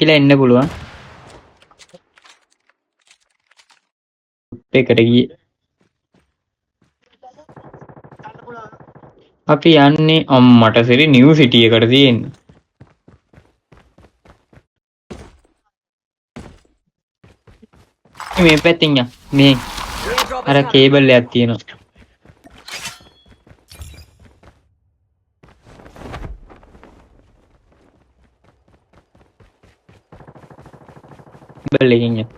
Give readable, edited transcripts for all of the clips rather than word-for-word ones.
කියලා එන්න පුළුවන්. එකට ගියේ. අපි යන්නේ අම්මට සෙරි නිව් සිටි එකට තියෙන්නේ. මේ පැත්තෙන් යන්න. මේ අර කේබල් එකක් තියෙනවා. කේබල් එකකින් යන්න.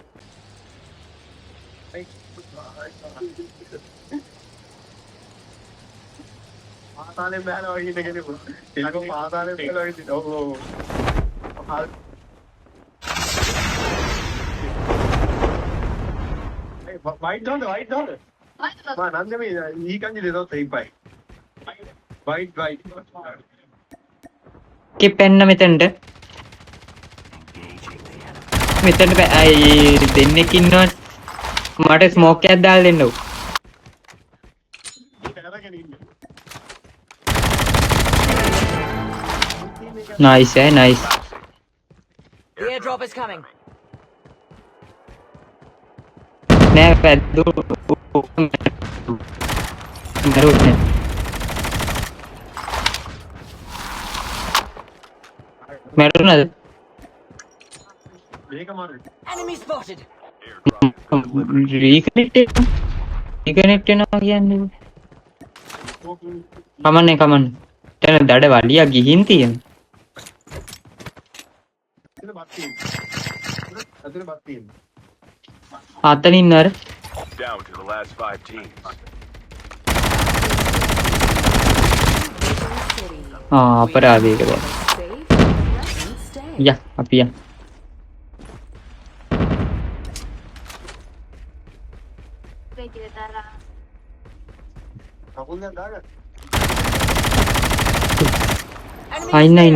පාතාලේ බෑලා වගේ ඉඳගෙන ඉතින් පාතාලේ බෑලා වගේ ඉතින් ඔව් white dollar ma nange me ee kanji de dot ei pai white කෙපෙන්න මෙතනට අය දෙන්නෙක් ඉන්නවා මට ස්මෝක් එකක් දාලා දෙන්නකෝ nice nice The airdrop is coming. නෑ පැද්දු මරුත් මරුණාද මේක මාරු Enemy spotted. රීකනෙක්ට් වෙනවා කියන්නේ කමන්නේ එතන දඩ වලියක් ගිහින් තියෙන අතනින් අර Down to the last 5 teams. අපරාධයක දැන් යා අපි යා කකුල් දැන් දාගන්න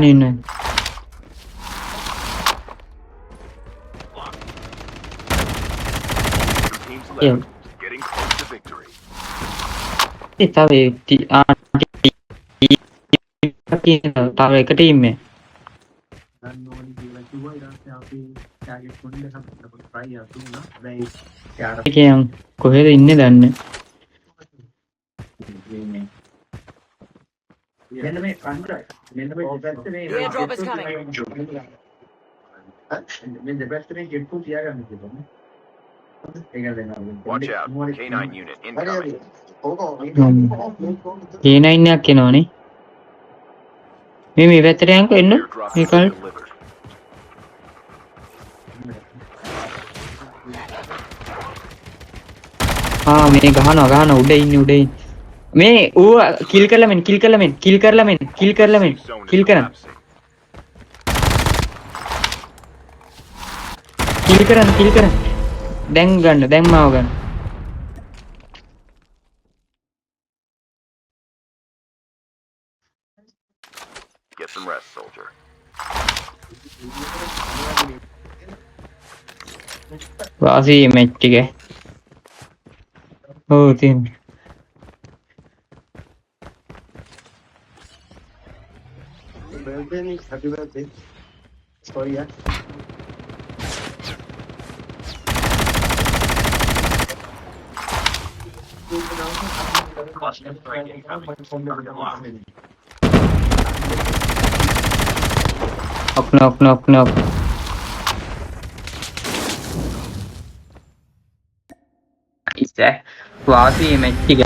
ඉන්න Teams left. Getting close to victory. තව තව එක ටීම් එක ගන්න ඕනි කියලා කිව්වා ඊට පස්සේ අපි ටාගට් කොන්නේ අපිට try ආ තුනා හැබැයි යාර කියන් කොහෙද ඉන්නේ දන්නේ මෙන්න මේ කන්ට්‍රැක්ට් මෙන්න මේ දෙපැත්තේ The airdrop is coming. මේ දෙපැත්තේ ගෙට්ටු තියාගන්න කිව්වනේ ඒක දෙනවා Watch out. K9 unit incoming. K9 එකක් එනවනේ මේ පැත්තට යන්කෝ එන්න Airdrop මේ has කල් been delivered. මේ ගහනවා උඩ ඉන්නේ මේ ඌ කිල් කරලා මෙන් කිල් කරන් දැන් මාව ගන්න Get some rest, soldier. වාසි මැච් එක ඔව් තියෙන birthday ni happy birthday sorry ya knock ඉතින් වාසි මැච් එක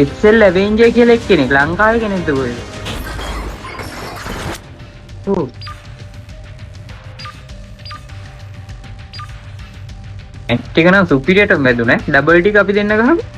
එක්සෙල් ඇවෙන්ජර් කියලා එක්කෙනෙක් ලංකාවේ කෙනෙක්ද කොහෙද ඔව් මැච් එක නම් සුපිරියට වැදුනේ ඩබල් ටික අපි දෙන්න ගහමු